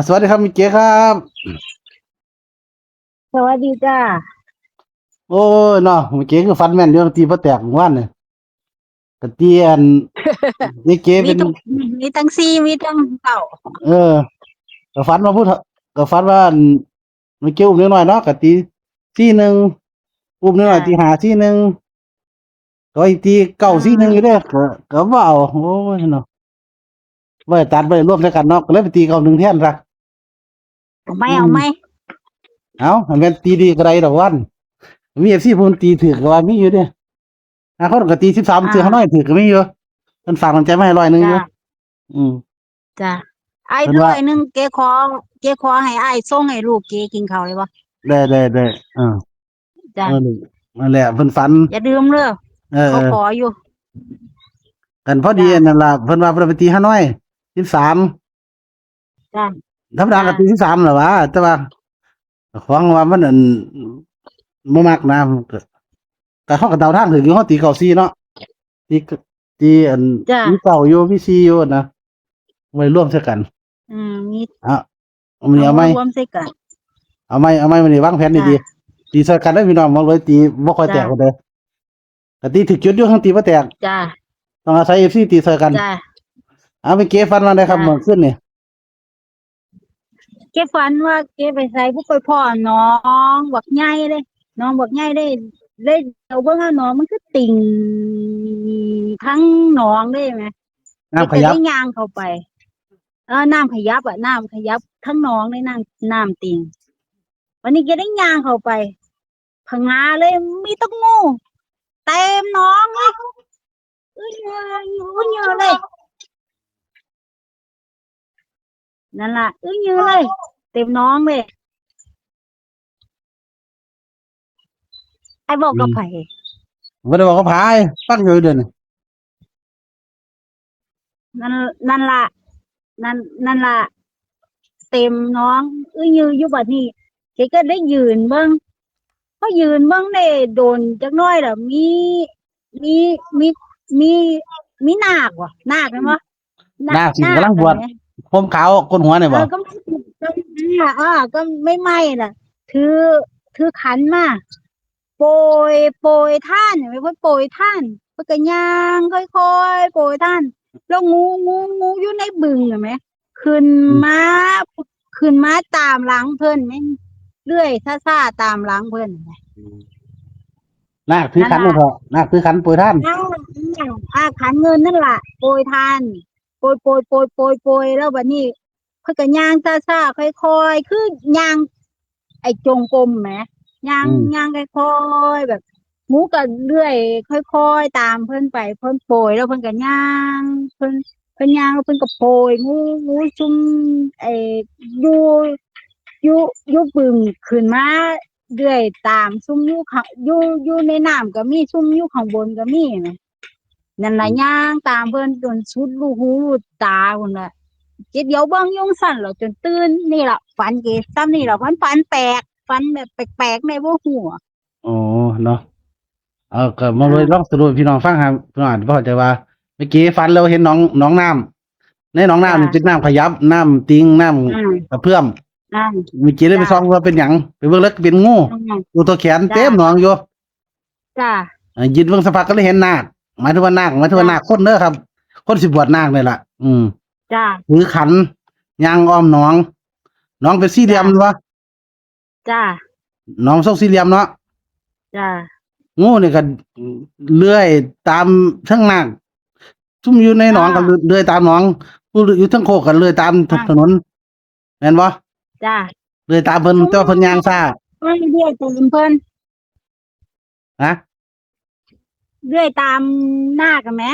สวัสดีครับมิเก้ครับสวัสดีจ้าโอ้ยเนาะมิเก้คือฟันแม่นเรื่องตีบ่แตกเมื่อวานเนี่ยกะตีอันมิเก้เป็นมีทุกมีทั้งซีมีทั้งเก่าเออก็ฝันมาพูดก็ฝันว่าอันมิเก้อุ้มน้อยๆเนาะกะตีซี่หนึ่งอุ้มน้อยๆตีหาจ้าซี่หนึ่งก็อีกตีอืเก้าซี่หนึ่งอยู่เด้อมก็บ่เอาโอ้ยเนาะบ่ได้ตัดบ่ได้รวมใส่กันเนาะก็เลยไปตีเก้าหนึ่งแทนซะเอาไหมอืมเอาไหมอันแม่นตีดีก็ได้ดอกวันมี FC เพิ่นตีถูกก็ว่ามีอยู่เด้คนก็ตี13ซื้อเขาน้อยอ่าถูกก็มีอยู่เพิ่นฝากน้ำใจมาให้100อยู่จ้าอืมจ้าไอ้เพิ่นว่า ร้อยหนึงเก๋ขอให้ไอ้ส่งให้ลูกเก๋กินข้าวเลยวะได้จ้านั่นแหละเพิ่นฝันอย่าลืมเด้อเขาเออเออขออยู่กันพอดีจ้านั่นล่ะเพิ่นว่าเพิ่นไปตีฮานอย13จ้าธรรมดาจ้าก็ตี13แหละวะแต่ว่าของว่ามันอันบ่มักนะก็เฮาก็เดาทางถึงอยู่เฮาตีเก้าสี่เนาะตีตีอันจ้ามีเก้าอยู่มีสี่อยู่นะไว้ร่วมใส่กันมีเอามื้อนี้เอาเอาไหมมารวมใส่กันเอาไหมมื้อนี้วางแผนจ้าดีๆตีใส่กันเด้อพี่น้องบ่เลยตีบ่ค่อยแตจ้ากกันเด้อก็ตีถึกจุดอยู่ทั้งตีบ่แตกจ้าต้องอาศัย FC ตีใส่กันจ้าเอาไปเก็บฟันมาได้ครับเมื่อจ้าคืนนี่ เก๋ฝันว่าเก๋ไปใส่ผู้ไปพ่อน้องบักใหญ่เลยน้องบักใหญ่ได้เดี๋ยวเบิ่งว่าน้องมันคือติ่งทั้งหนองได้ไหม เก็น้ำขยับจะได้ย่างเข้าไปน้ำขยับน้ำขยับทั้งหนองในน้ำติ่งวันนี้เก็ได้ย่างเข้าไปผงาเลยมีแตะงูเต็มหนองเลยอื้อเยอะเลยนั่นล่ะเยอะเลยเต็มหนองเลยไอ้บอกอืมกับไผบ่ได้บอกเขาพายฟังอยู่เดี๋ยวนี้นั่นนั่นล่ะนั่นนั่นล่ะเต็มหนองเยอะอยู่บัดนี้เจ๊ก็ได้ยืนเบิ่งพอยืนเบิ่งได้โดนจักหน้อยล่ะมีมีมีมีนาคว่ะนาคเห็นบ่ นานาคสินากำลังบวชคกันไหมผมขาวก้นหัวนี่บ่ก็ไม่ก็ไม่ไหม้ล่ะถือถือขันมาโปรโปรยท่านเห็นไหมเพื่อโปรยท่านเพื่อกระย่างค่อยๆโปรยท่านแล้วงูอยู่ในบึงเห็นไหมขึ้นอืมมาขึ้นมาตามหลังเพิ่นแม่งเรื่อยซ่าๆตามหลังเพิ่นเห็นไหมนาคถือนั่นล่ะ ขันบ่พอนาคถือขันโปรยทานอ้าวขันเงินนั่นล่ะโปรยทานโปรยแล้วบัดนี้เพิ่นก็ย่างซ่าๆค่อยๆคือย่างไอ้จงกรมแหมย่างอืมย่างค่อยๆแบบหมูก็เลื่อยค่อยๆตามเพิ่นไปเพิ่นโปรยแล้วเพิ่นก็ย่างเพิ่นย่างแล้วเพิ่นก็โปรยงูซุ่มไอ้อยู่อยู่อยู่บึงขึ้นมาเรื่อยตามซุ่มอยู่ข้างอยู่ในน้ำก็มีซุ่มอยู่ข้างบนก็มีแหม นั่นอืล่ะมย่างตามเพิ่นจนสุดลูกหูลูกตาพุ่นน่ะเจ็ดเดี๋ยวเบิ่งอยู่สั่นแล้วจนตื่นนี่ล่ะฝันเก๋ซ้ำนี่ล่ะฝันแปลกฝันแบบแปลกๆในบ่ฮู้อะอ๋อเนาะก็มาเลยลออางสรุปให้พี่น้องฟังครับพี่น้องอาจจะบ่เข้าใจว่าเมื่อกี้ฝันแล้วเห็นหนองน้ำในหนองน้ำจ้ะนี่เป็นน้ำขยับน้ำติงน้อืำกระมเพื่อมอาเมื่อกี้เลยไปจ้ะส่องว่าเป็นหยังไปเบิ่งแล้วเป็นงูอืมอยู่ตัวแขนเต็จ้ะมหนองอยู่จ้ะยืนเบิ่งสักพักก็เลยเห็นนาคหมายถึงว่านาคคนเด้อครับคนสิบวชนาคนี่ล่ะจ้ะถือขันยางอ้อมหนองหนองเป็นสี่เหลี่จ้ะยมวะจ้ะหนองทรงสี่เหลี่ยมเนาะจ้ะงูนี่ก็เลื้อยตามทั้งนาคซุ่มอยู่ในหนอาองก็เลื้อยตามหนองผู้อยู่ทั้งโคกก็เลื้อยตามอาถนนแม่นบ่จ้ะเลื้อยตามเพิ่นซุแต่ว่าเพิ่นย่างช้าเรื่อยตามเพิ่นนะเรื่อยตามนาคอะแหม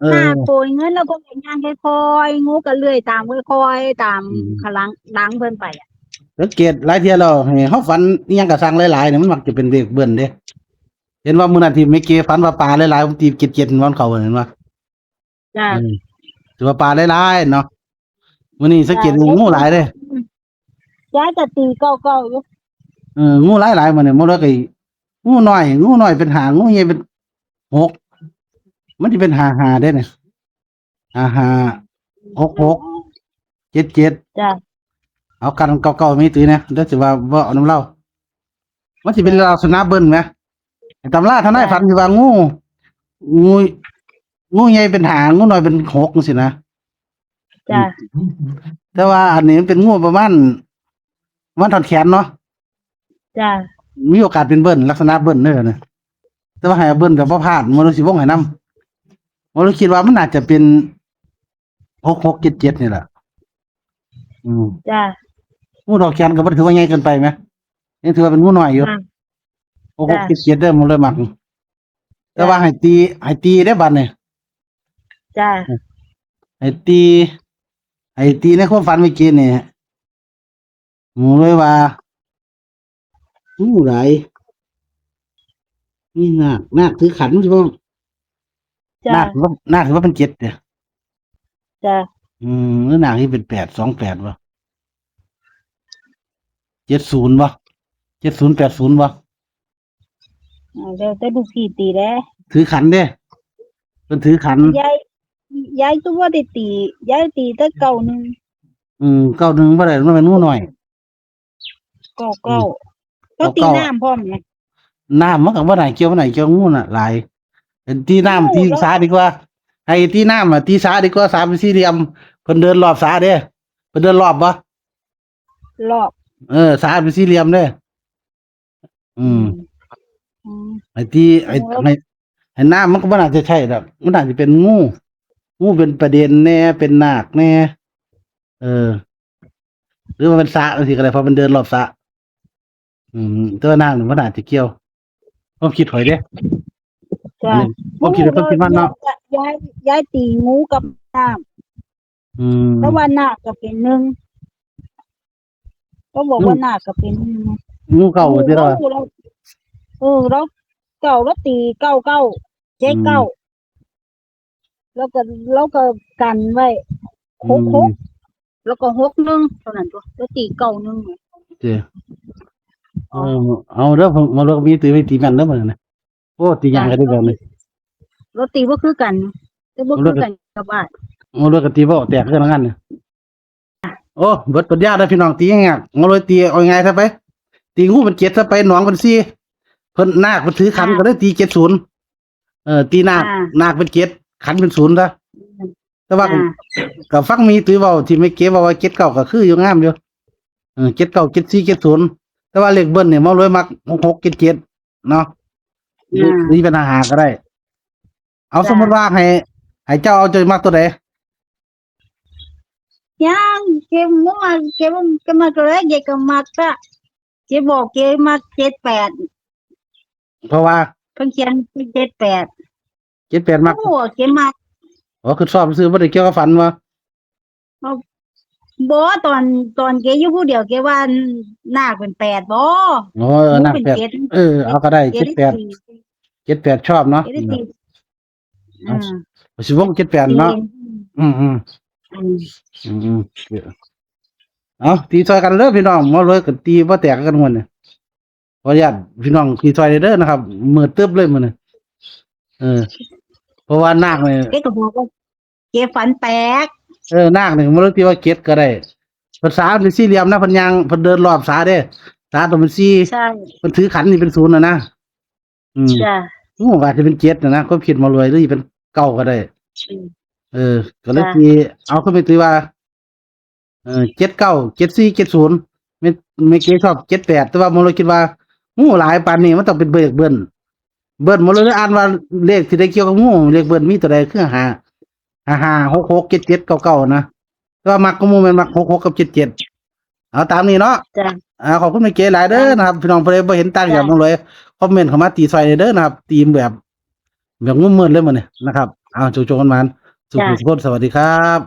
เอนาคโปรอยเงินแล้วเพิ่นก็ย่างค่อยๆงูก็เลื่อยตามค่อยๆตามอืมข้างหลังเพิ่นไปอะสังเกตหลายเที่ยแล้วให้เฮาฝันอิหยังก็สั่งหลายๆนี่มันมักจะเป็นเลขเบิ้นเด้เห็นว่ามื้อนั้นที่เมื่อกี้ฝันว่าปลาหลายๆผมตี77มันเข้าเห็นบ่จ้ะ อืมถือว่าปลาหลายๆเนาะมื้อนี้สังจ้ะเกตงูหลายเด้ยายจะตีเก่าๆอยู่งูหลายๆมื้อนี้บ่แล้วก็งูน้อยเป็นห้างูใหญ่เป็นหกมันสิเป็น55เด้เนี่ย55 66 77จ้ะ เอากันเก่าๆมีตุ้ยนะเดี๋ยวสิว่าบ่เอาน้ำเล่ามันสิเป็นลักษณะเบิ้นไหมไอ้ตำราทนายฝันสิว่างูงูใหญ่เป็นหางงูน้อยเป็นหกจังซี่นะ จ้ะ แต่ว่าอันนี้มันเป็นงูประมาณมันถอดแขนเนาะ จ้ะ มีโอกาสเป็นเบิ้ลลักษณะเบิ้ลเด้อนะแต่ว่าให้เอาเบิ้ลก็บ่พลาดบ่รู้สิวงให้นำบ่รู้คิดว่ามันน่าจะเป็น6677นี่แหละจ้ะ งูดอกแขนก็บ่ถือว่าใหญ่เกินไปไหมยังถือว่าเป็นงูน้อยอยู่ จ้ะ 6677เด้อมันเลยมักแต่ว่าให้ตีได้บัดนี่ จ้ะ ให้ตีในความฝันเมื่อกี้นี่หมูเลยว่างูหลายนี่นาคถือขันใช่ป่ะ จ้ะ นาคถือว่าเป็น7เนี่ย จ้ะ หรือนาคที่เป็น828ป่ะ70ป่ะ7080ป่ะ เดี๋ยวแต่ลูกพี่ตีเด้ ถือขันเด้เพิ่นถือขัน ยายก็บ่ได้ตียายตีแต่เก่าหนึง 91บ่ได้มันเป็นงูน้อย เก่าเก่าก็ตีน้ำพร้อมไง น้ำมันก็บ่ได้เกี่ยวบ่ได้เกี่ยวงูน่ะหลายเป็นตีน้ำตีสาดีกว่าให้ตีน้ำตีสาดีกว่าสาเป็นสี่เหลี่ยมเพิ่นเดินรอบสาเด้เพิ่นเดินรอบบ่ รอบ สาเป็นสี่เหลี่ยมเด้อืม ไอ้ที่ไอ้น้ำมันก็บ่น่าจะใช่ดอกมันน่าจะเป็นงูเป็นประเด็นแน่เป็นนาคแน่หรือว่าเป็นสระจังซี่ก็ได้เพราะมันเดินรอบสระแต่ว่านาคนี่บ่น่าจะเกี่ยวความคิดข่อยเด้ จ้ะ ความคิดของคนคิดว่าเนาะ ยายตีงูกับน้ อืม ำแล้วว่านาคก็เป็นหนึ่งก็บอกว่านาคก็เป็นหนึ่ง งูเก่าที่เรา เราแล้วเก่าแล้วตีเก้าเจ๊เก้าแล้วก็กันไว้หกแล้วก็หนึ่งเท่านั้นตัวแล้วตีเก้าหนึ่ง เจ้เอาเด้อผมมาลองมีตีไปตีแม่นเด้อมื้อนี้โอ้ตีหยังก็ได้แบบนี้ แล้วตีบ่คือกันแต่บ่คือกันกับบ้าน เอาเลยก็ตีบ่แตกคืองั้นน่ะโอ้เบิดปัญญาเด้อพี่น้องตีง่ายๆเอาเลยตีเอาง่ายซะไปตีงูมัน7ซะไปหนองมัน4เพิ่นนาคเพิ่นถือขันก็ได้ตี70ตีนาคเป็น7ขันเป็น0ซะแต่ว่าก็ฟังมีตื้อเว้าที่ไม่เก็บว่า7 9ก็คืออยู่งามอยู่7 9 7 4 7 0แต่ว่าเลขเบิ้ลเนี่ยมารวยมัก6 7 7เนาะนี่เป็นอาหารก็ได้เอาสมมุติว่าให้เจ้าเอาใจมักตัวใด ยังเก็บมาตัวแรกเก็บมาก็เก็บบอกเก็บมา78 เพราะว่า เพิ่นเขียน78 78มัก โอ้เก็บมา อ๋อคือชอบซื้อบ่ได้เกี่ยวกับฝันว่า บ่ตอนเก็บอยู่ผู้เดียวเก็บว่านาคเป็น8บ่ อ๋อนัก เป็น 8 7 เอาก็ได้ เก็บได้ 78ชอบเนาะ เก็บได้ตีสิวง78เนาะอืม อืม เอาตีซอยกันเด้อพี่น้องมารวยก็ตีบ่แตกกันหมดเนี่ยขออนุญาตพี่น้องตีซอยเด้อนะครับมือตึ๊บเลยมื้อนี้เพราะว่านาคเนี่ย เก็บก็บอกว่าเก็บฝันแตก นาคนี่บ่รู้ที่ว่าเก็ดก็ได้ภาษาเป็นสี่เหลี่ยมนะเพิ่นยังเพิ่นเดินรอบสาเด้สาต้องเป็น4ใช่ เพิ่นถือขันนี่เป็น0นะจ้ะ โอ้อาจจะเป็น7นะความคิดมารวยหรือเป็น9ก็ได้ก็เลยตีเอาเข้าไปตีว่า79 74 70ไม่เกชอบ78แต่ว่ามารวยคิดว่างูหลายปานนี้มันต้องเป็นเบิ้ลมารวยอ่านว่าเลขที่ได้เกี่ยวกับงูเลขเบิ้ลมีตัวใดคือ5 66 77 99นะแต่ว่ามักก็มูแม่นมัก66กับ77เอาตามนี้เนาะ จ้ะ ขอบคุณแม่เก๋หลายเด้อนะครับพี่น้องเพิ่นบ่เห็นต่างอย่างน้องเลยคอมเมนต์เข้ามาตีซอยเด้อนะครับตีมแบบมืดๆเลยมื้อนี้นะครับเอาโจๆกันมาสุขๆสวัสดีครับ